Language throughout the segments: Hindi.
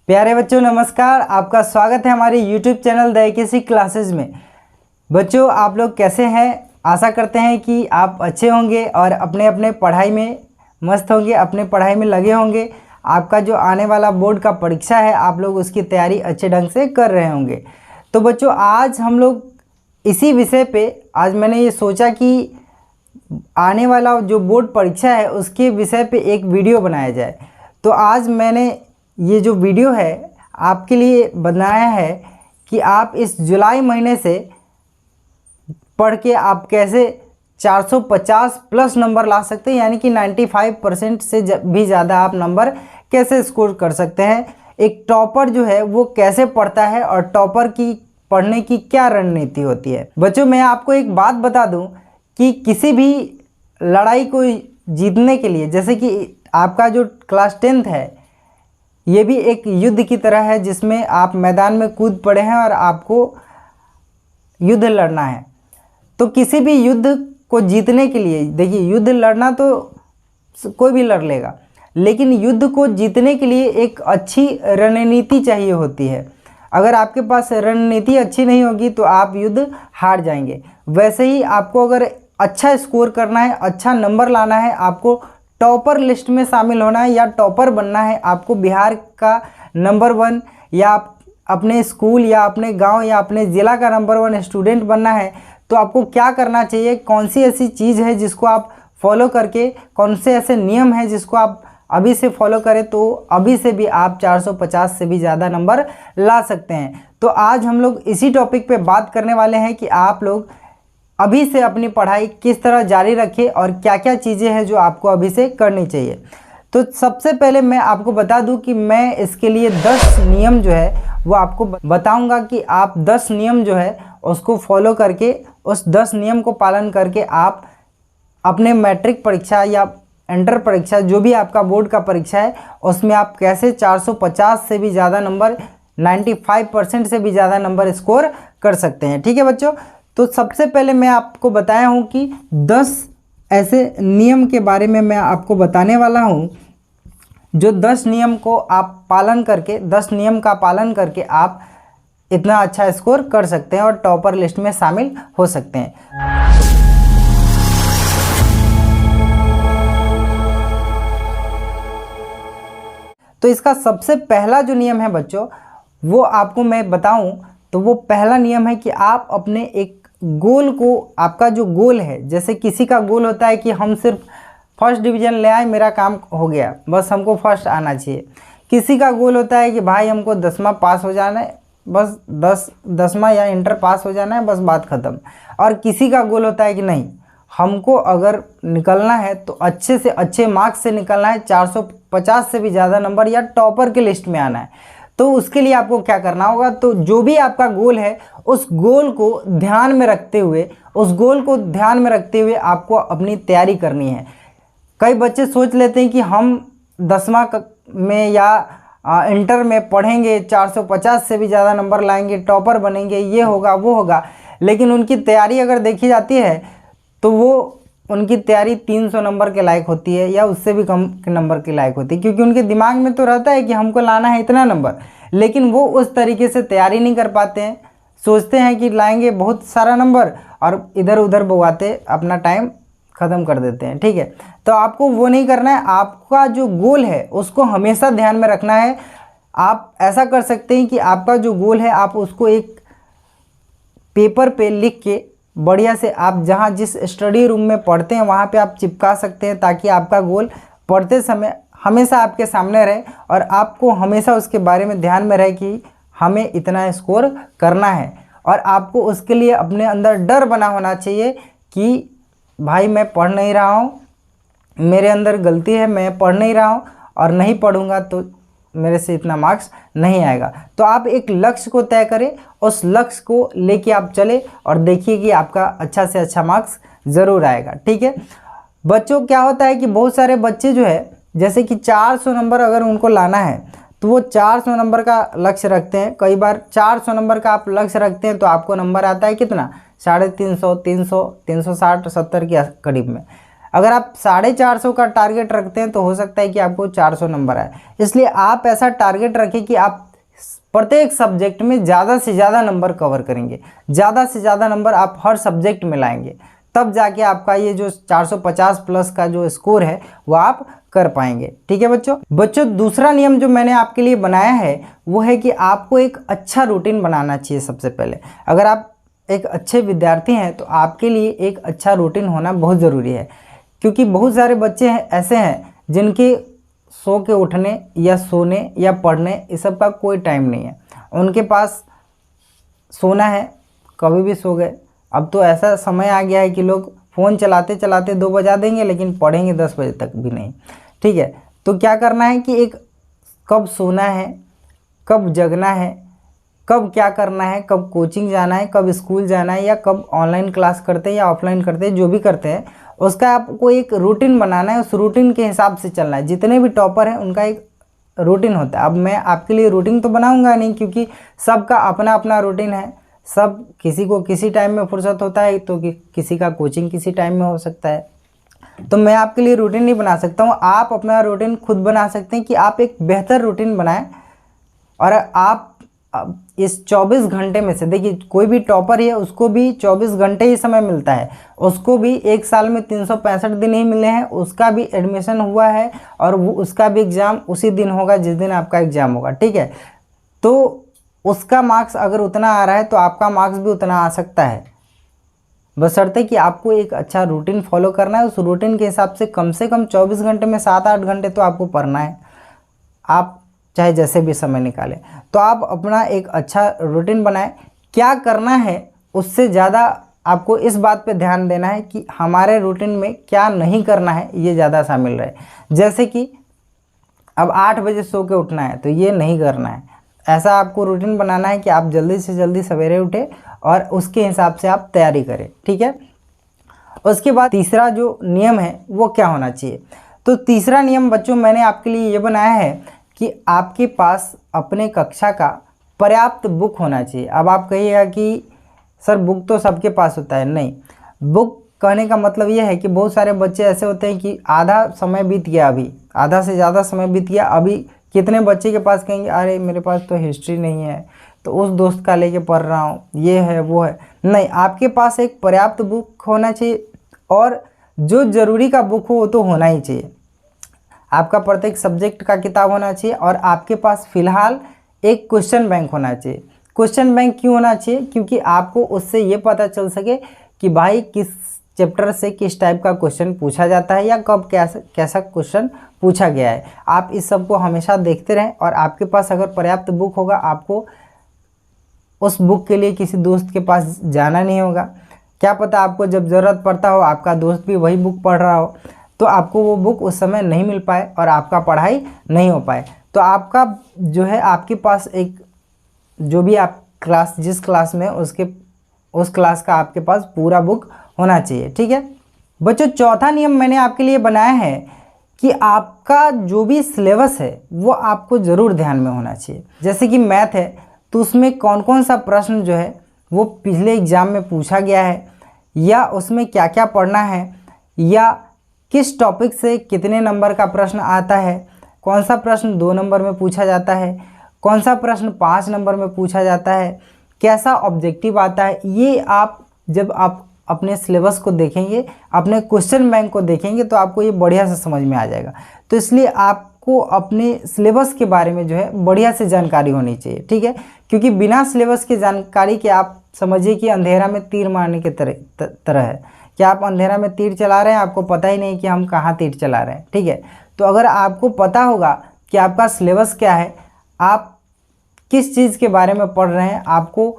प्यारे बच्चों नमस्कार, आपका स्वागत है हमारे YouTube channel the AKC classes में। बच्चों आप लोग कैसे हैं? आशा करते हैं कि आप अच्छे होंगे और अपने अपने पढ़ाई में मस्त होंगे, अपने पढ़ाई में लगे होंगे। आपका जो आने वाला बोर्ड का परीक्षा है आप लोग उसकी तैयारी अच्छे ढंग से कर रहे होंगे। तो बच्चों आज हम लोग इसी विषय पे आज मैंने ये सोचा कि आने वाला जो बोर्ड परीक्षा है उसके विषय पे एक वीडियो बनाया जाए। तो आज मैंने ये जो वीडियो है आपके लिए बनाया है कि आप इस जुलाई महीने से पढ़ के आप कैसे 450 प्लस नंबर ला सकते हैं, यानी कि 95% से भी ज़्यादा आप नंबर कैसे स्कोर कर सकते हैं। एक टॉपर जो है वो कैसे पढ़ता है और टॉपर की पढ़ने की क्या रणनीति होती है। बच्चों मैं आपको एक बात बता दूं कि किसी भी लड़ाई को जीतने के लिए, जैसे कि आपका जो क्लास 10th है ये भी एक युद्ध की तरह है जिसमें आप मैदान में कूद पड़े हैं और आपको युद्ध लड़ना है। तो किसी भी युद्ध को जीतने के लिए, देखिए युद्ध लड़ना तो कोई भी लड़ लेगा, लेकिन युद्ध को जीतने के लिए एक अच्छी रणनीति चाहिए होती है। अगर आपके पास रणनीति अच्छी नहीं होगी तो आप युद्ध हार जाएंगे। वैसे ही आपको अगर अच्छा स्कोर करना है, अच्छा नंबर लाना है, आपको टॉपर लिस्ट में शामिल होना है या टॉपर बनना है, आपको बिहार का नंबर 1 या अपने स्कूल या अपने गांव या अपने ज़िला का नंबर 1 स्टूडेंट बनना है, तो आपको क्या करना चाहिए, कौन सी ऐसी चीज़ है जिसको आप फॉलो करके, कौन से ऐसे नियम हैं जिसको आप अभी से फॉलो करें तो अभी से भी आप 450 से भी ज़्यादा नंबर ला सकते हैं। तो आज हम लोग इसी टॉपिक पे बात करने वाले हैं कि आप लोग अभी से अपनी पढ़ाई किस तरह जारी रखें और क्या क्या चीज़ें हैं जो आपको अभी से करनी चाहिए। तो सबसे पहले मैं आपको बता दूं कि मैं इसके लिए 10 नियम जो है वो आपको बताऊंगा कि आप 10 नियम जो है उसको फॉलो करके, उस 10 नियम को पालन करके आप अपने मैट्रिक परीक्षा या इंटर परीक्षा, जो भी आपका बोर्ड का परीक्षा है, उसमें आप कैसे 450 से भी ज़्यादा नंबर, 95% से भी ज़्यादा नंबर स्कोर कर सकते हैं। ठीक है बच्चों, तो सबसे पहले मैं आपको बताया हूँ कि 10 ऐसे नियम के बारे में मैं आपको बताने वाला हूँ जो 10 नियम को आप पालन करके, 10 नियम का पालन करके आप इतना अच्छा स्कोर कर सकते हैं और टॉपर लिस्ट में शामिल हो सकते हैं। तो इसका सबसे पहला जो नियम है बच्चों वो आपको मैं बताऊं तो वो पहला नियम है कि आप अपने एक गोल को, आपका जो गोल है, जैसे किसी का गोल होता है कि हम सिर्फ फर्स्ट डिवीज़न ले आए, मेरा काम हो गया, बस हमको फर्स्ट आना चाहिए। किसी का गोल होता है कि भाई हमको 10वां पास हो जाना है, बस 10वां या इंटर पास हो जाना है, बस बात ख़त्म। और किसी का गोल होता है कि नहीं, हमको अगर निकलना है तो अच्छे से अच्छे मार्क्स से निकलना है, 450 से भी ज़्यादा नंबर या टॉपर के लिस्ट में आना है। तो उसके लिए आपको क्या करना होगा, तो जो भी आपका गोल है उस गोल को ध्यान में रखते हुए आपको अपनी तैयारी करनी है। कई बच्चे सोच लेते हैं कि हम 10वां में या इंटर में पढ़ेंगे, 450 से भी ज़्यादा नंबर लाएंगे, टॉपर बनेंगे, ये होगा वो होगा, लेकिन उनकी तैयारी अगर देखी जाती है तो वो उनकी तैयारी 300 नंबर के लायक होती है या उससे भी कम नंबर के लायक होती है, क्योंकि उनके दिमाग में तो रहता है कि हमको लाना है इतना नंबर, लेकिन वो उस तरीके से तैयारी नहीं कर पाते हैं। सोचते हैं कि लाएंगे बहुत सारा नंबर और इधर उधर बुआते अपना टाइम ख़त्म कर देते हैं। ठीक है, तो आपको वो नहीं करना है। आपका जो गोल है उसको हमेशा ध्यान में रखना है। आप ऐसा कर सकते हैं कि आपका जो गोल है आप उसको एक पेपर पे लिख के बढ़िया से, आप जहाँ जिस स्टडी रूम में पढ़ते हैं वहाँ पे आप चिपका सकते हैं, ताकि आपका गोल पढ़ते समय हमेशा आपके सामने रहे और आपको हमेशा उसके बारे में ध्यान में रहे कि हमें इतना स्कोर करना है। और आपको उसके लिए अपने अंदर डर बना होना चाहिए कि भाई मैं पढ़ नहीं रहा हूँ, मेरे अंदर गलती है, मैं पढ़ नहीं रहा हूँ और नहीं पढ़ूँगा तो मेरे से इतना मार्क्स नहीं आएगा। तो आप एक लक्ष्य को तय करें, उस लक्ष्य को लेके आप चले और देखिए कि आपका अच्छा से अच्छा मार्क्स ज़रूर आएगा। ठीक है बच्चों, क्या होता है कि बहुत सारे बच्चे जो है, जैसे कि 400 नंबर अगर उनको लाना है तो वो 400 नंबर का लक्ष्य रखते हैं। कई बार 400 नंबर का आप लक्ष्य रखते हैं तो आपको नंबर आता है कितना, 350, 300, 360, 70 के करीब में। अगर आप 450 का टारगेट रखते हैं तो हो सकता है कि आपको 400 नंबर आए। इसलिए आप ऐसा टारगेट रखें कि आप प्रत्येक सब्जेक्ट में ज़्यादा से ज़्यादा नंबर कवर करेंगे, ज़्यादा से ज़्यादा नंबर आप हर सब्जेक्ट में लाएंगे, तब जाके आपका ये जो 450 प्लस का जो स्कोर है वो आप कर पाएंगे। ठीक है बच्चों, दूसरा नियम जो मैंने आपके लिए बनाया है वो है कि आपको एक अच्छा रूटीन बनाना चाहिए। सबसे पहले अगर आप एक अच्छे विद्यार्थी हैं तो आपके लिए एक अच्छा रूटीन होना बहुत ज़रूरी है, क्योंकि बहुत सारे बच्चे ऐसे हैं जिनके सो के उठने या सोने या पढ़ने इस सब का कोई टाइम नहीं है। उनके पास सोना है, कभी भी सो गए। अब तो ऐसा समय आ गया है कि लोग फ़ोन चलाते चलाते 2 बजा देंगे लेकिन पढ़ेंगे 10 बजे तक भी नहीं। ठीक है, तो क्या करना है कि एक कब सोना है, कब जगना है, कब क्या करना है, कब कोचिंग जाना है, कब स्कूल जाना है, या कब ऑनलाइन क्लास करते हैं या ऑफलाइन करते हैं, जो भी करते हैं उसका आपको एक रूटीन बनाना है। उस रूटीन के हिसाब से चलना है। जितने भी टॉपर हैं उनका एक रूटीन होता है। अब मैं आपके लिए रूटीन तो बनाऊंगा नहीं, क्योंकि सबका अपना अपना रूटीन है। सब किसी को किसी टाइम में फुर्सत होता है तो किसी का कोचिंग किसी टाइम में हो सकता है, तो मैं आपके लिए रूटीन नहीं बना सकता हूँ। आप अपना रूटीन खुद बना सकते हैं कि आप एक बेहतर रूटीन बनाएं। और आप इस 24 घंटे में से, देखिए कोई भी टॉपर है उसको भी 24 घंटे ही समय मिलता है, उसको भी एक साल में 365 दिन ही मिले हैं, उसका भी एडमिशन हुआ है और वो उसका भी एग्ज़ाम उसी दिन होगा जिस दिन आपका एग्ज़ाम होगा। ठीक है, तो उसका मार्क्स अगर उतना आ रहा है तो आपका मार्क्स भी उतना आ सकता है, बशर्ते कि आपको एक अच्छा रूटीन फॉलो करना है। उस रूटीन के हिसाब से कम 24 घंटे में 7-8 घंटे तो आपको पढ़ना है, आप चाहे जैसे भी समय निकालें। तो आप अपना एक अच्छा रूटीन बनाएं। क्या करना है उससे ज़्यादा आपको इस बात पे ध्यान देना है कि हमारे रूटीन में क्या नहीं करना है, ये ज़्यादा शामिल रहे। जैसे कि अब 8 बजे सो के उठना है तो ये नहीं करना है। ऐसा आपको रूटीन बनाना है कि आप जल्दी से जल्दी सवेरे उठें और उसके हिसाब से आप तैयारी करें। ठीक है, उसके बाद तीसरा जो नियम है वो क्या होना चाहिए। तो तीसरा नियम बच्चों मैंने आपके लिए ये बनाया है कि आपके पास अपने कक्षा का पर्याप्त बुक होना चाहिए। अब आप कहिएगा कि सर बुक तो सबके पास होता है। नहीं, बुक कहने का मतलब ये है कि बहुत सारे बच्चे ऐसे होते हैं कि आधा समय बीत गया, अभी आधा से ज़्यादा समय बीत गया, अभी कितने बच्चे के पास कहेंगे अरे मेरे पास तो हिस्ट्री नहीं है, तो उस दोस्त का लेके पढ़ रहा हूँ, ये है वो है। नहीं, आपके पास एक पर्याप्त बुक होना चाहिए, और जो ज़रूरी का बुक हो वो तो होना ही चाहिए। आपका प्रत्येक सब्जेक्ट का किताब होना चाहिए, और आपके पास फ़िलहाल एक क्वेश्चन बैंक होना चाहिए। क्वेश्चन बैंक क्यों होना चाहिए? क्योंकि आपको उससे ये पता चल सके कि भाई किस चैप्टर से किस टाइप का क्वेश्चन पूछा जाता है, या कब कैसा क्वेश्चन पूछा गया है। आप इस सब को हमेशा देखते रहें, और आपके पास अगर पर्याप्त बुक होगा, आपको उस बुक के लिए किसी दोस्त के पास जाना नहीं होगा। क्या पता आपको जब ज़रूरत पड़ता हो आपका दोस्त भी वही बुक पढ़ रहा हो, तो आपको वो बुक उस समय नहीं मिल पाए और आपका पढ़ाई नहीं हो पाए। तो आपका जो है, आपके पास एक जो भी आप क्लास जिस क्लास में उस क्लास का आपके पास पूरा बुक होना चाहिए। ठीक है बच्चों, चौथा नियम मैंने आपके लिए बनाया है कि आपका जो भी सिलेबस है वो आपको ज़रूर ध्यान में होना चाहिए। जैसे कि मैथ है तो उसमें कौन कौन सा प्रश्न जो है वो पिछले एग्ज़ाम में पूछा गया है, या उसमें क्या क्या पढ़ना है, या किस टॉपिक से कितने नंबर का प्रश्न आता है, कौन सा प्रश्न 2 नंबर में पूछा जाता है, कौन सा प्रश्न 5 नंबर में पूछा जाता है, कैसा ऑब्जेक्टिव आता है। ये आप जब आप अपने सिलेबस को देखेंगे, अपने क्वेश्चन बैंक को देखेंगे, तो आपको ये बढ़िया से समझ में आ जाएगा। तो इसलिए आपको अपने सिलेबस के बारे में जो है बढ़िया से जानकारी होनी चाहिए। ठीक है, क्योंकि बिना सिलेबस की जानकारी के आप समझिए कि अंधेरा में तीर मारने के तरह है कि आप अंधेरा में तीर चला रहे हैं, आपको पता ही नहीं कि हम कहाँ तीर चला रहे हैं। ठीक है, तो अगर आपको पता होगा कि आपका सिलेबस क्या है, आप किस चीज़ के बारे में पढ़ रहे हैं, आपको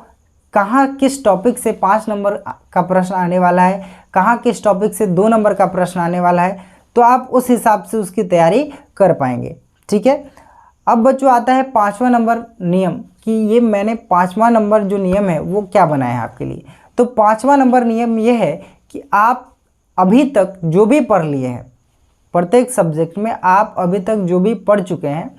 कहाँ किस टॉपिक से 5 नंबर का प्रश्न आने वाला है, कहाँ किस टॉपिक से 2 नंबर का प्रश्न आने वाला है, तो आप उस हिसाब से उसकी तैयारी कर पाएंगे। ठीक है, अब बच्चों आता है 5वां नंबर नियम, कि ये मैंने 5वां नंबर जो नियम है वो क्या बनाया है आपके लिए। तो 5वां नंबर नियम ये है कि आप अभी तक जो भी पढ़ लिए हैं, प्रत्येक सब्जेक्ट में आप अभी तक जो भी पढ़ चुके हैं,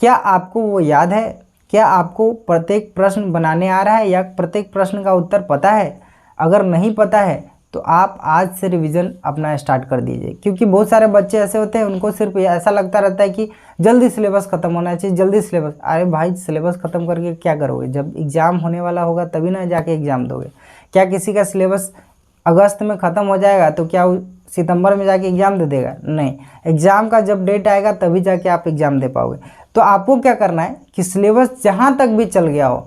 क्या आपको वो याद है? क्या आपको प्रत्येक प्रश्न बनाने आ रहा है, या प्रत्येक प्रश्न का उत्तर पता है? अगर नहीं पता है तो आप आज से रिवीजन अपना स्टार्ट कर दीजिए, क्योंकि बहुत सारे बच्चे ऐसे होते हैं उनको सिर्फ ऐसा लगता रहता है कि जल्दी सिलेबस ख़त्म होना चाहिए, जल्दी सिलेबस। अरे भाई, सिलेबस ख़त्म करके क्या करोगे? जब एग्ज़ाम होने वाला होगा तभी ना जाके एग्ज़ाम दोगे। क्या किसी का सिलेबस अगस्त में ख़त्म हो जाएगा तो क्या सितंबर में जाके एग्ज़ाम दे देगा? नहीं, एग्ज़ाम का जब डेट आएगा तभी जाके आप एग्ज़ाम दे पाओगे। तो आपको क्या करना है कि सिलेबस जहाँ तक भी चल गया हो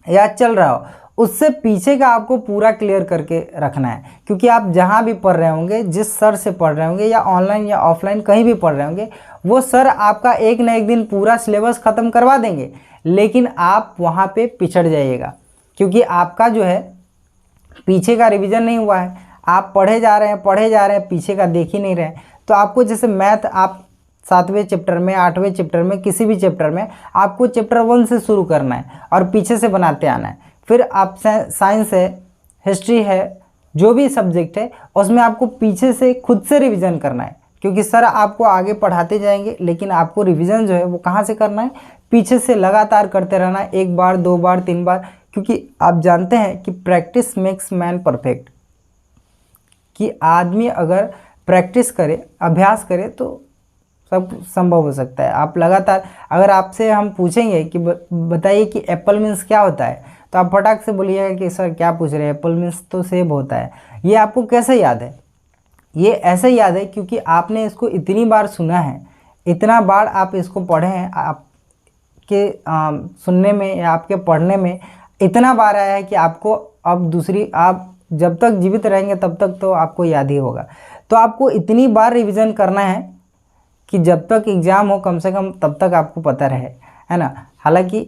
या चल रहा हो, उससे पीछे का आपको पूरा क्लियर करके रखना है। क्योंकि आप जहाँ भी पढ़ रहे होंगे, जिस सर से पढ़ रहे होंगे, या ऑनलाइन या ऑफलाइन कहीं भी पढ़ रहे होंगे, वो सर आपका एक न एक दिन पूरा सिलेबस ख़त्म करवा देंगे, लेकिन आप वहाँ पे पिछड़ जाइएगा, क्योंकि आपका जो है पीछे का रिवीजन नहीं हुआ है। आप पढ़े जा रहे हैं, पीछे का देख ही नहीं रहे। तो आपको जैसे मैथ, आप 7वें चैप्टर में, 8वें चैप्टर में, किसी भी चैप्टर में आपको चैप्टर 1 से शुरू करना है और पीछे से बनाते आना है। फिर आप साइंस है, हिस्ट्री है, जो भी सब्जेक्ट है उसमें आपको पीछे से खुद से रिवीजन करना है, क्योंकि सर आपको आगे पढ़ाते जाएंगे, लेकिन आपको रिवीजन जो है वो कहाँ से करना है? पीछे से लगातार करते रहना है, 1 बार 2 बार 3 बार। क्योंकि आप जानते हैं कि प्रैक्टिस मेक्स मैन परफेक्ट, कि आदमी अगर प्रैक्टिस करे, अभ्यास करे, तो सब संभव हो सकता है। आप लगातार, अगर आपसे हम पूछेंगे कि बताइए कि एप्पल मीन्स क्या होता है, तो आप फटाक से बोलिएगा कि सर क्या पूछ रहे हैं, एप्पल मीन्स तो सेब होता है। ये आपको कैसे याद है? ये ऐसे याद है क्योंकि आपने इसको इतनी बार सुना है, इतना बार आप इसको पढ़े हैं, आपके सुनने में या आपके पढ़ने में इतना बार आया है कि आपको अब आप जब तक जीवित रहेंगे तब तक तो आपको याद ही होगा। तो आपको इतनी बार रिवीजन करना है कि जब तक एग्ज़ाम हो कम से कम तब तक आपको पता रहे, है ना। हालांकि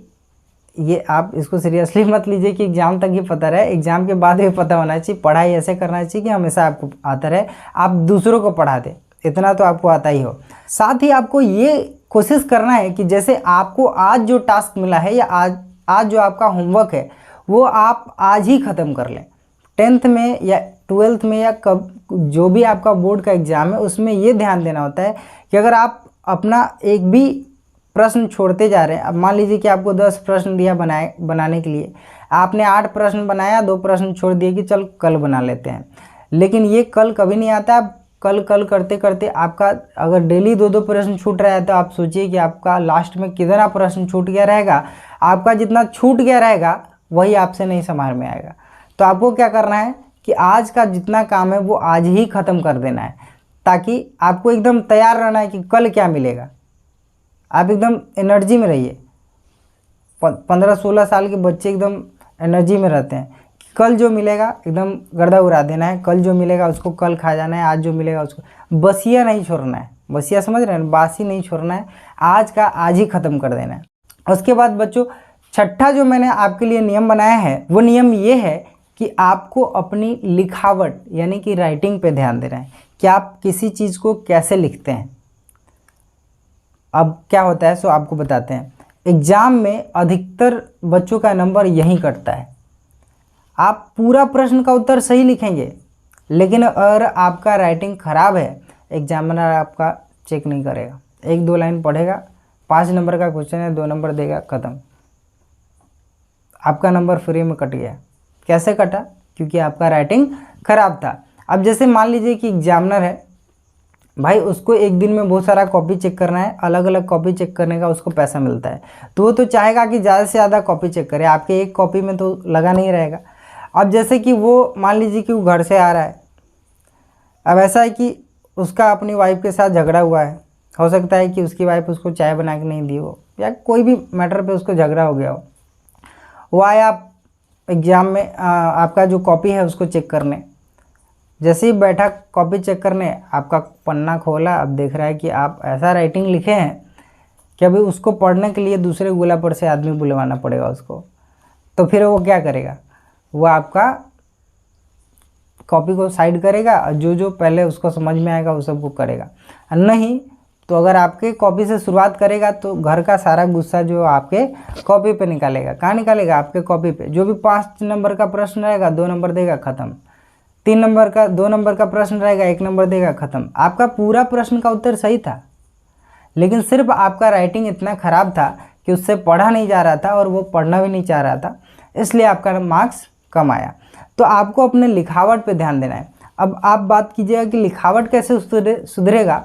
ये आप इसको सीरियसली मत लीजिए कि एग्ज़ाम तक ही पता रहे, एग्ज़ाम के बाद भी पता होना चाहिए। पढ़ाई ऐसे करना चाहिए कि हमेशा आपको आता रहे, आप दूसरों को पढ़ा दें, इतना तो आपको आता ही हो। साथ ही आपको ये कोशिश करना है कि जैसे आपको आज जो टास्क मिला है या आज जो आपका होमवर्क है वो आप आज ही ख़त्म कर लें। 10th में या 12th में या कब जो भी आपका बोर्ड का एग्ज़ाम है उसमें ये ध्यान देना होता है कि अगर आप अपना एक भी प्रश्न छोड़ते जा रहे हैं, अब मान लीजिए कि आपको 10 प्रश्न दिया बनाने के लिए, आपने 8 प्रश्न बनाया, 2 प्रश्न छोड़ दिए कि चल कल बना लेते हैं, लेकिन ये कल कभी नहीं आता। कल करते करते आपका अगर डेली 2-2 प्रश्न छूट रहा है तो आप सोचिए कि आपका लास्ट में कितना प्रश्न छूट गया रहेगा। आपका जितना छूट गया रहेगा वही आपसे नहीं संभाल में आएगा। तो आपको क्या करना है कि आज का जितना काम है वो आज ही ख़त्म कर देना है, ताकि आपको एकदम तैयार रहना है कि कल क्या मिलेगा। आप एकदम एनर्जी में रहिए। 15-16 साल के बच्चे एकदम एनर्जी में रहते हैं कि कल जो मिलेगा एकदम गर्दा उड़ा देना है, कल जो मिलेगा उसको कल खा जाना है, आज जो मिलेगा उसको बसिया नहीं छोड़ना है। बसिया समझ रहे हैं, बासी नहीं छोड़ना है, आज का आज ही ख़त्म कर देना है। उसके बाद बच्चों, छठा जो मैंने आपके लिए नियम बनाया है वो नियम ये है कि आपको अपनी लिखावट यानी कि राइटिंग पे ध्यान देना है कि आप किसी चीज़ को कैसे लिखते हैं। अब क्या होता है सो आपको बताते हैं। एग्ज़ाम में अधिकतर बच्चों का नंबर यहीं कटता है। आप पूरा प्रश्न का उत्तर सही लिखेंगे, लेकिन अगर आपका राइटिंग ख़राब है, एग्जामिनर आपका चेक नहीं करेगा, 1-2 लाइन पढ़ेगा, 5 नंबर का क्वेश्चन है, 2 नंबर देगा, ख़त्म, आपका नंबर फ्री में कट गया। कैसे कटा? क्योंकि आपका राइटिंग ख़राब था। अब जैसे मान लीजिए कि एग्जामिनर है भाई, उसको एक दिन में बहुत सारा कॉपी चेक करना है, अलग अलग कॉपी चेक करने का उसको पैसा मिलता है, तो वो तो चाहेगा कि ज़्यादा से ज़्यादा कॉपी चेक करे, आपके एक कॉपी में तो लगा नहीं रहेगा। अब जैसे कि वो मान लीजिए कि वो घर से आ रहा है, अब ऐसा है कि उसका अपनी वाइफ के साथ झगड़ा हुआ है, हो सकता है कि उसकी वाइफ उसको चाय बना के नहीं दी हो या कोई भी मैटर पे उसको झगड़ा हो गया हो। वो आया एग्ज़ाम में आपका जो कॉपी है उसको चेक करने, जैसे ही बैठा कॉपी चेक करने, आपका पन्ना खोला, अब देख रहा है कि आप ऐसा राइटिंग लिखे हैं कि अभी उसको पढ़ने के लिए दूसरे गोला पर से आदमी बुलवाना पड़ेगा उसको। तो फिर वो क्या करेगा? वो आपका कॉपी को साइड करेगा और जो जो पहले उसको समझ में आएगा वो सबको करेगा। नहीं तो अगर आपके कॉपी से शुरुआत करेगा तो घर का सारा गुस्सा जो आपके कॉपी पे निकालेगा। कहाँ निकालेगा? आपके कॉपी पे। जो भी 5 नंबर का प्रश्न रहेगा 2 नंबर देगा, ख़त्म। 3 नंबर का 2 नंबर का प्रश्न रहेगा 1 नंबर देगा, ख़त्म। आपका पूरा प्रश्न का उत्तर सही था, लेकिन सिर्फ आपका राइटिंग इतना ख़राब था कि उससे पढ़ा नहीं जा रहा था और वो पढ़ना भी नहीं चाह रहा था, इसलिए आपका मार्क्स कम आया। तो आपको अपने लिखावट पे ध्यान देना है। अब आप बात कीजिएगा कि लिखावट कैसे सुधरेगा,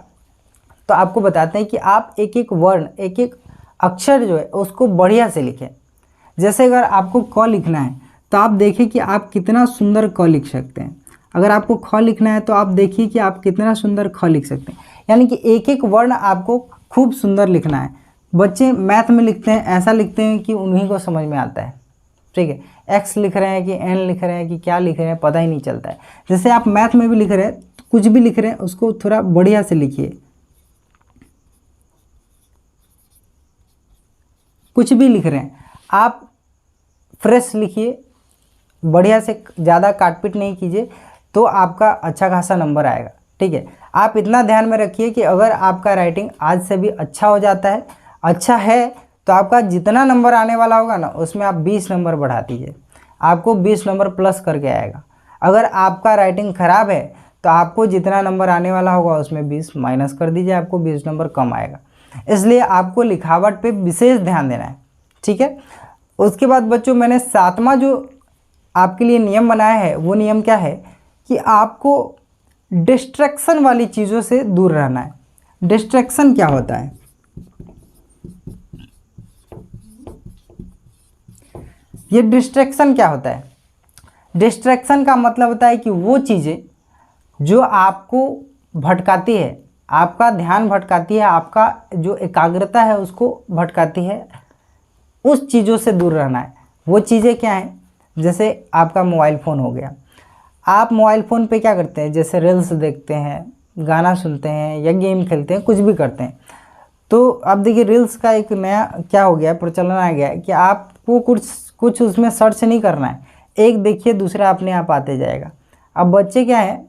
तो आपको बताते हैं कि आप एक एक वर्ण, एक एक अक्षर जो है उसको बढ़िया से लिखें। जैसे अगर आपको क लिखना है तो आप देखिए कि आप कितना सुंदर क लिख सकते हैं। अगर आपको ख लिखना है तो आप देखिए कि आप कितना सुंदर ख लिख सकते हैं। यानी कि एक एक वर्ण आपको खूब सुंदर लिखना है। बच्चे मैथ में लिखते हैं, ऐसा लिखते हैं कि उन्हीं को समझ में आता है, ठीक है। एक्स लिख रहे हैं कि एन लिख रहे हैं कि क्या लिख रहे हैं पता ही नहीं चलता है। जैसे आप मैथ में भी लिख रहे हैं, कुछ भी लिख रहे हैं उसको थोड़ा बढ़िया से लिखिए। कुछ भी लिख रहे हैं आप फ्रेश लिखिए, बढ़िया से, ज़्यादा काटपीट नहीं कीजिए, तो आपका अच्छा खासा नंबर आएगा, ठीक है। आप इतना ध्यान में रखिए कि अगर आपका राइटिंग आज से भी अच्छा हो जाता है, अच्छा है, तो आपका जितना नंबर आने वाला होगा ना उसमें आप 20 नंबर बढ़ा दीजिए, आपको 20 नंबर प्लस करके आएगा। अगर आपका राइटिंग ख़राब है तो आपको जितना नंबर आने वाला होगा उसमें 20 माइनस कर दीजिए, आपको 20 नंबर कम आएगा। इसलिए आपको लिखावट पे विशेष ध्यान देना है, ठीक है। उसके बाद बच्चों मैंने 7वां जो आपके लिए नियम बनाया है वो नियम क्या है कि आपको डिस्ट्रैक्शन वाली चीज़ों से दूर रहना है। डिस्ट्रैक्शन क्या होता है? ये डिस्ट्रैक्शन क्या होता है? डिस्ट्रैक्शन का मतलब होता है कि वो चीज़ें जो आपको भटकाती है, आपका ध्यान भटकाती है, आपका जो एकाग्रता है उसको भटकाती है, उस चीज़ों से दूर रहना है। वो चीज़ें क्या हैं? जैसे आपका मोबाइल फ़ोन हो गया, आप मोबाइल फ़ोन पे क्या करते हैं, जैसे रील्स देखते हैं, गाना सुनते हैं या गेम खेलते हैं, कुछ भी करते हैं। तो अब देखिए रील्स का एक नया क्या हो गया, प्रचलन आ गया है कि आपको कुछ उसमें सर्च नहीं करना है, एक देखिए दूसरा अपने आप आते जाएगा। अब बच्चे क्या है,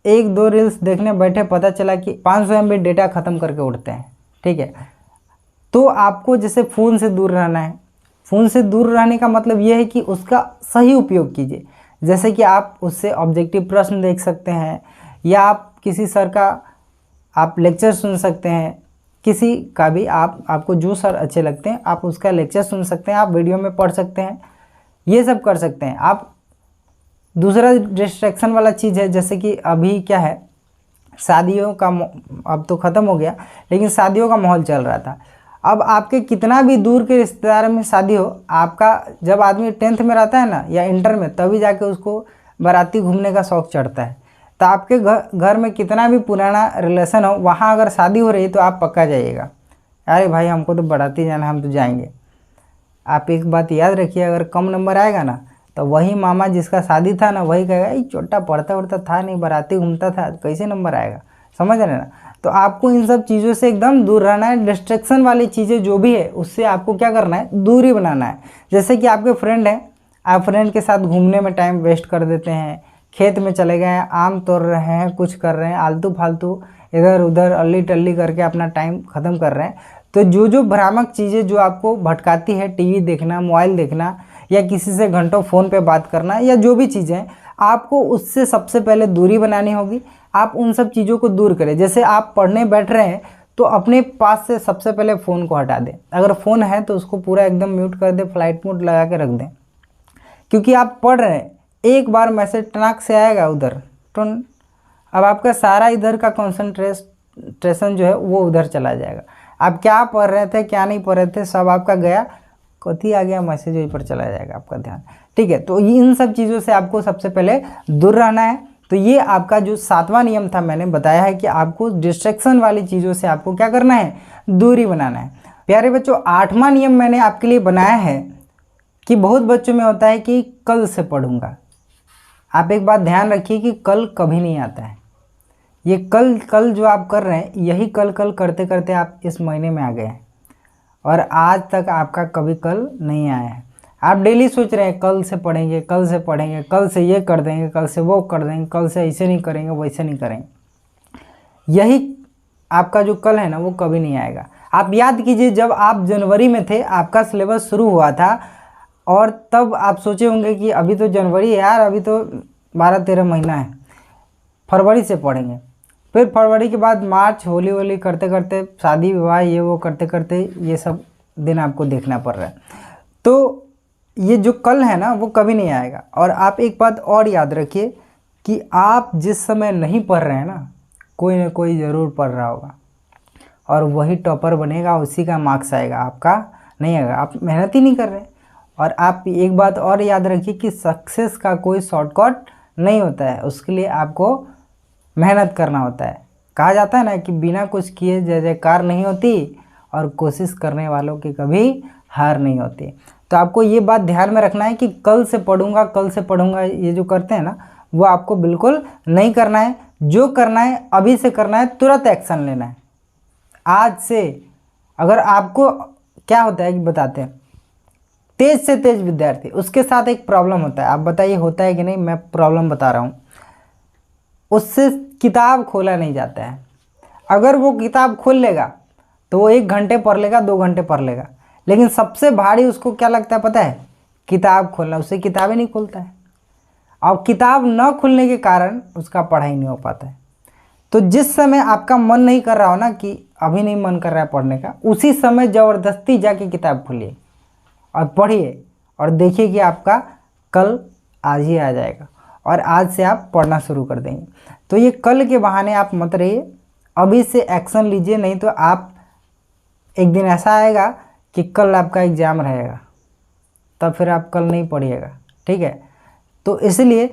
एक दो रील्स देखने बैठे, पता चला कि 500 MB डेटा ख़त्म करके उठते हैं, ठीक है। तो आपको जैसे फ़ोन से दूर रहना है। फ़ोन से दूर रहने का मतलब ये है कि उसका सही उपयोग कीजिए। जैसे कि आप उससे ऑब्जेक्टिव प्रश्न देख सकते हैं, या आप किसी सर का आप लेक्चर सुन सकते हैं, किसी का भी आपको जो सर अच्छे लगते हैं आप उसका लेक्चर सुन सकते हैं, आप वीडियो में पढ़ सकते हैं, ये सब कर सकते हैं आप। दूसरा डिस्ट्रैक्शन वाला चीज़ है, जैसे कि अभी क्या है, शादियों का अब तो ख़त्म हो गया, लेकिन शादियों का माहौल चल रहा था। अब आपके कितना भी दूर के रिश्तेदार में शादी हो, आपका जब आदमी 10th में रहता है ना या इंटर में, तभी जाके उसको बाराती घूमने का शौक़ चढ़ता है। तो आपके घर में कितना भी पुराना रिलेशन हो, वहाँ अगर शादी हो रही है तो आप पक्का जाइएगा, अरे भाई हमको तो बाराती जाना है, हम तो जाएंगे। आप एक बात याद रखिए, अगर कम नंबर आएगा ना तो वही मामा जिसका शादी था ना वही कहेगा ये छोटा पढ़ता उड़ता था नहीं, बाराती घूमता था, कैसे नंबर आएगा, समझ रहे ना। तो आपको इन सब चीज़ों से एकदम दूर रहना है। डिस्ट्रैक्शन वाली चीज़ें जो भी है उससे आपको क्या करना है, दूरी बनाना है। जैसे कि आपके फ्रेंड हैं, आप फ्रेंड के साथ घूमने में टाइम वेस्ट कर देते हैं, खेत में चले गए हैं, आम तोड़ रहे हैं, कुछ कर रहे हैं, आलतू फालतू इधर उधर अल्ली टल्ली करके अपना टाइम ख़त्म कर रहे हैं। तो जो भ्रामक चीज़ें जो आपको भटकाती है, टीवी देखना, मोबाइल देखना, या किसी से घंटों फ़ोन पे बात करना, या जो भी चीज़ें, आपको उससे सबसे पहले दूरी बनानी होगी। आप उन सब चीज़ों को दूर करें। जैसे आप पढ़ने बैठ रहे हैं तो अपने पास से सबसे पहले फ़ोन को हटा दें। अगर फ़ोन है तो उसको पूरा एकदम म्यूट कर दें, फ्लाइट मोड लगा के रख दें, क्योंकि आप पढ़ रहे हैं, एक बार मैसेज टनाक से आएगा उधर तो अब आपका सारा इधर का कॉन्सेंट्रेशन जो है वो उधर चला जाएगा। आप क्या पढ़ रहे थे क्या नहीं पढ़ रहे थे सब आपका गया, कथी आ गया मैसेज वहीं पर चला जाएगा आपका ध्यान, ठीक है। तो इन सब चीज़ों से आपको सबसे पहले दूर रहना है। तो ये आपका जो 7वां नियम था, मैंने बताया है कि आपको डिस्ट्रैक्शन वाली चीज़ों से आपको क्या करना है, दूरी बनाना है। प्यारे बच्चों, 8वां नियम मैंने आपके लिए बनाया है कि बहुत बच्चों में होता है कि कल से पढ़ूंगा। आप एक बात ध्यान रखिए कि कल कभी नहीं आता है। ये कल जो आप कर रहे हैं, यही कल करते करते आप इस महीने में आ गए हैं और आज तक आपका कभी कल नहीं आया है। आप डेली सोच रहे हैं कल से पढ़ेंगे, कल से पढ़ेंगे, कल से ये कर देंगे, कल से वो कर देंगे, कल से ऐसे नहीं करेंगे, वैसे नहीं करेंगे। यही आपका जो कल है ना वो कभी नहीं आएगा। आप याद कीजिए, जब आप जनवरी में थे, आपका सिलेबस शुरू हुआ था और तब आप सोचे होंगे कि अभी तो जनवरी है यार, अभी तो 12-13 महीना है, फरवरी से पढ़ेंगे। फिर फरवरी के बाद मार्च, होली वोली करते करते, शादी विवाह ये वो करते करते ये सब दिन आपको देखना पड़ रहा है। तो ये जो कल है ना वो कभी नहीं आएगा। और आप एक बात और याद रखिए कि आप जिस समय नहीं पढ़ रहे हैं ना, कोई ना कोई ज़रूर पढ़ रहा होगा और वही टॉपर बनेगा, उसी का मार्क्स आएगा, आपका नहीं आएगा। आप मेहनत ही नहीं कर रहे। और आप एक बात और याद रखिए कि सक्सेस का कोई शॉर्टकट नहीं होता है, उसके लिए आपको मेहनत करना होता है। कहा जाता है ना कि बिना कुछ किए जय जयकार नहीं होती, और कोशिश करने वालों की कभी हार नहीं होती। तो आपको ये बात ध्यान में रखना है कि कल से पढ़ूंगा ये जो करते हैं ना, वो आपको बिल्कुल नहीं करना है। जो करना है अभी से करना है, तुरंत एक्शन लेना है आज से। अगर आपको क्या होता है कि बताते हैं, तेज से तेज विद्यार्थी, उसके साथ एक प्रॉब्लम होता है। आप बताइए होता है कि नहीं? मैं प्रॉब्लम बता रहा हूँ। उससे किताब खोला नहीं जाता है। अगर वो किताब खोल लेगा तो वो 1 घंटे पढ़ लेगा, 2 घंटे पढ़ लेगा, लेकिन सबसे भारी उसको क्या लगता है पता है? किताब खोलना। उससे किताब ही नहीं खुलता है, और किताब न खुलने के कारण उसका पढ़ाई नहीं हो पाता है। तो जिस समय आपका मन नहीं कर रहा हो ना, कि अभी नहीं मन कर रहा है पढ़ने का, उसी समय ज़बरदस्ती जाके किताब खोलिए और पढ़िए, और देखिए कि आपका कल आज ही आ जाएगा, और आज से आप पढ़ना शुरू कर देंगे। तो ये कल के बहाने आप मत रहिए, अभी से एक्शन लीजिए, नहीं तो आप एक दिन ऐसा आएगा कि कल आपका एग्ज़ाम रहेगा, तब फिर आप कल नहीं पढ़िएगा। ठीक है? तो इसलिए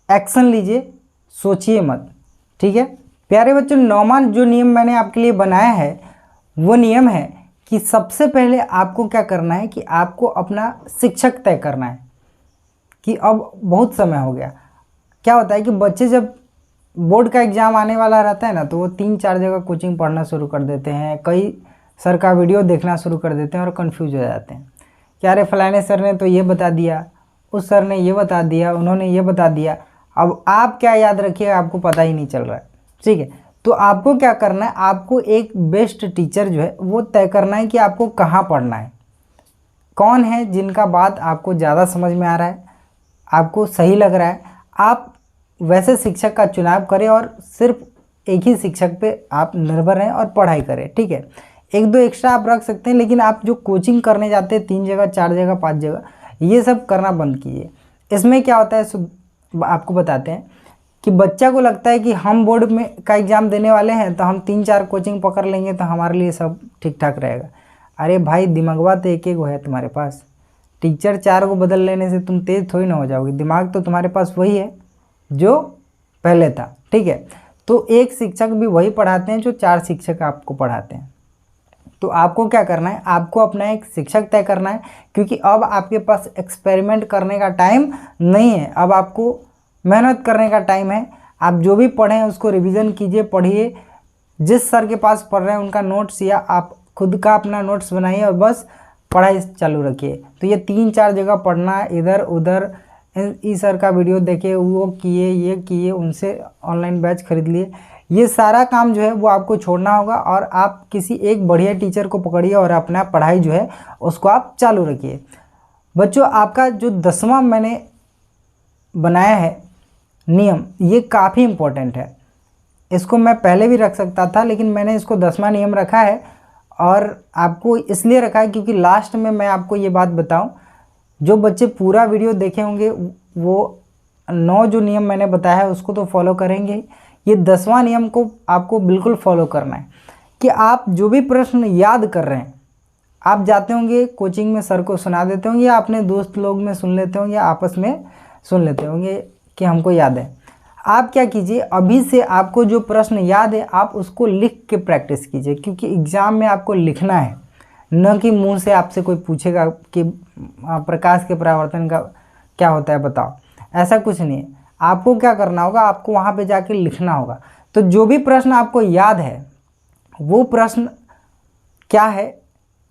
एक्शन लीजिए, सोचिए मत। ठीक है प्यारे बच्चों, 9वां जो नियम मैंने आपके लिए बनाया है वो नियम है कि सबसे पहले आपको क्या करना है कि आपको अपना शिक्षक तय करना है। कि अब बहुत समय हो गया, क्या होता है कि बच्चे जब बोर्ड का एग्ज़ाम आने वाला रहता है ना, तो वो 3-4 जगह कोचिंग पढ़ना शुरू कर देते हैं, कई सर का वीडियो देखना शुरू कर देते हैं और कंफ्यूज हो जाते हैं कि अरे फलाने सर ने तो ये बता दिया, उस सर ने ये बता दिया, उन्होंने ये बता दिया। अब आप क्या याद रखिएगा, आपको पता ही नहीं चल रहा है। ठीक है, तो आपको क्या करना है, आपको एक बेस्ट टीचर जो है वो तय करना है कि आपको कहाँ पढ़ना है, कौन है जिनका बात आपको ज़्यादा समझ में आ रहा है, आपको सही लग रहा है। आप वैसे शिक्षक का चुनाव करें और सिर्फ एक ही शिक्षक पे आप निर्भर रहें और पढ़ाई करें। ठीक है, 1-2 एक्स्ट्रा आप रख सकते हैं, लेकिन आप जो कोचिंग करने जाते हैं 3 जगह, 4 जगह, 5 जगह, ये सब करना बंद कीजिए। इसमें क्या होता है आपको बताते हैं कि बच्चा को लगता है कि हम बोर्ड में का एग्ज़ाम देने वाले हैं, तो हम 3-4 कोचिंग पकड़ लेंगे तो हमारे लिए सब ठीक ठाक रहेगा। अरे भाई, दिमागवा तो एक है तुम्हारे पास। टीचर 4 को बदल लेने से तुम तेज़ थोड़ी ना हो जाओगे। दिमाग तो तुम्हारे पास वही है जो पहले था। ठीक है, तो एक शिक्षक भी वही पढ़ाते हैं जो 4 शिक्षक आपको पढ़ाते हैं। तो आपको क्या करना है, आपको अपना एक शिक्षक तय करना है, क्योंकि अब आपके पास एक्सपेरिमेंट करने का टाइम नहीं है, अब आपको मेहनत करने का टाइम है। आप जो भी पढ़ें उसको रिवीजन कीजिए, पढ़िए। जिस सर के पास पढ़ रहे हैं उनका नोट्स या आप खुद का अपना नोट्स बनाइए और बस पढ़ाई चालू रखिए। तो ये 3-4 जगह पढ़ना, इधर उधर इस सर का वीडियो देखे, वो किए, ये किए, उनसे ऑनलाइन बैच खरीद लिए, ये सारा काम जो है वो आपको छोड़ना होगा, और आप किसी एक बढ़िया टीचर को पकड़िए और अपना पढ़ाई जो है उसको आप चालू रखिए। बच्चों, आपका जो 10वां मैंने बनाया है नियम, ये काफ़ी इम्पोर्टेंट है। इसको मैं पहले भी रख सकता था, लेकिन मैंने इसको 10वां नियम रखा है, और आपको इसलिए रखा है क्योंकि लास्ट में मैं आपको ये बात बताऊं, जो बच्चे पूरा वीडियो देखे होंगे वो 9 जो नियम मैंने बताया है उसको तो फॉलो करेंगे। ये 10वां नियम को आपको बिल्कुल फॉलो करना है कि आप जो भी प्रश्न याद कर रहे हैं, आप जाते होंगे कोचिंग में, सर को सुना देते होंगे, या अपने दोस्त लोग में सुन लेते होंगे, आपस में सुन लेते होंगे कि हमको याद है। आप क्या कीजिए, अभी से आपको जो प्रश्न याद है आप उसको लिख के प्रैक्टिस कीजिए, क्योंकि एग्ज़ाम में आपको लिखना है, न कि मुंह से आपसे कोई पूछेगा कि प्रकाश के परावर्तन का क्या होता है बताओ। ऐसा कुछ नहीं है। आपको क्या करना होगा, आपको वहाँ पे जाके लिखना होगा। तो जो भी प्रश्न आपको याद है, वो प्रश्न क्या है,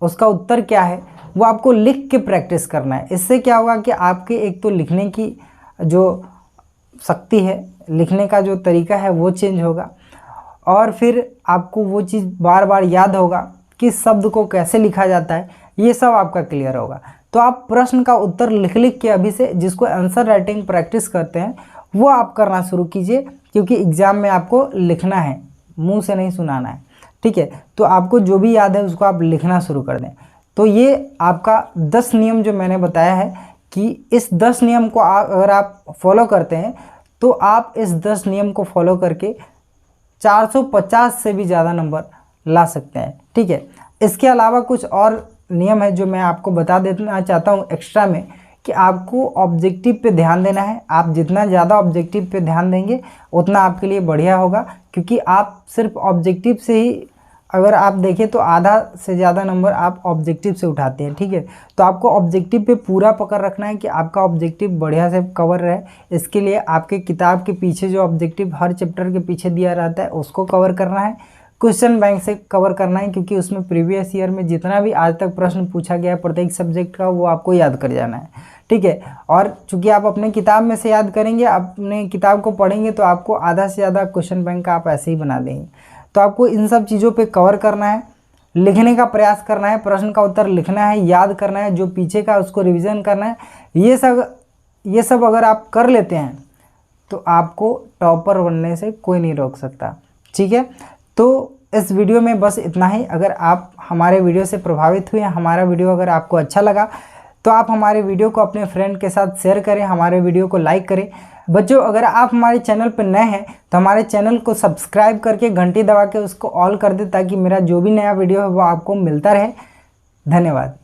उसका उत्तर क्या है, वो आपको लिख के प्रैक्टिस करना है। इससे क्या होगा कि आपके एक तो लिखने की जो शक्ति है, लिखने का जो तरीका है वो चेंज होगा, और फिर आपको वो चीज़ बार बार याद होगा कि शब्द को कैसे लिखा जाता है, ये सब आपका क्लियर होगा। तो आप प्रश्न का उत्तर लिख लिख के अभी से, जिसको आंसर राइटिंग प्रैक्टिस करते हैं, वो आप करना शुरू कीजिए, क्योंकि एग्ज़ाम में आपको लिखना है, मुंह से नहीं सुनाना है। ठीक है, तो आपको जो भी याद है उसको आप लिखना शुरू कर दें। तो ये आपका 10 नियम जो मैंने बताया है कि इस 10 नियम को अगर आप फॉलो करते हैं तो आप इस 10 नियम को फॉलो करके 450 से भी ज़्यादा नंबर ला सकते हैं। ठीक है, इसके अलावा कुछ और नियम है जो मैं आपको बता देना चाहता हूँ एक्स्ट्रा में, कि आपको ऑब्जेक्टिव पे ध्यान देना है। आप जितना ज़्यादा ऑब्जेक्टिव पे ध्यान देंगे उतना आपके लिए बढ़िया होगा, क्योंकि आप सिर्फ ऑब्जेक्टिव से ही अगर आप देखें तो आधा से ज़्यादा नंबर आप ऑब्जेक्टिव से उठाते हैं। ठीक है, तो आपको ऑब्जेक्टिव पे पूरा पकड़ रखना है कि आपका ऑब्जेक्टिव बढ़िया से कवर रहे। इसके लिए आपके किताब के पीछे जो ऑब्जेक्टिव हर चैप्टर के पीछे दिया रहता है उसको कवर करना है, क्वेश्चन बैंक से कवर करना है, क्योंकि उसमें प्रीवियस ईयर में जितना भी आज तक प्रश्न पूछा गया है प्रत्येक सब्जेक्ट का वो आपको याद कर जाना है। ठीक है, और चूंकि आप अपने किताब में से याद करेंगे, अपने किताब को पढ़ेंगे तो आपको आधा से ज़्यादा क्वेश्चन बैंक का आप ऐसे ही बना देंगे। तो आपको इन सब चीज़ों पे कवर करना है, लिखने का प्रयास करना है, प्रश्न का उत्तर लिखना है, याद करना है, जो पीछे का उसको रिवीजन करना है। ये सब अगर आप कर लेते हैं तो आपको टॉपर बनने से कोई नहीं रोक सकता। ठीक है, तो इस वीडियो में बस इतना ही। अगर आप हमारे वीडियो से प्रभावित हुए, हमारा वीडियो अगर आपको अच्छा लगा तो आप हमारे वीडियो को अपने फ्रेंड के साथ शेयर करें, हमारे वीडियो को लाइक करें। बच्चों, अगर आप हमारे चैनल पर नए हैं तो हमारे चैनल को सब्सक्राइब करके घंटी दबा के उसको ऑल कर दें, ताकि मेरा जो भी नया वीडियो है वो आपको मिलता रहे। धन्यवाद।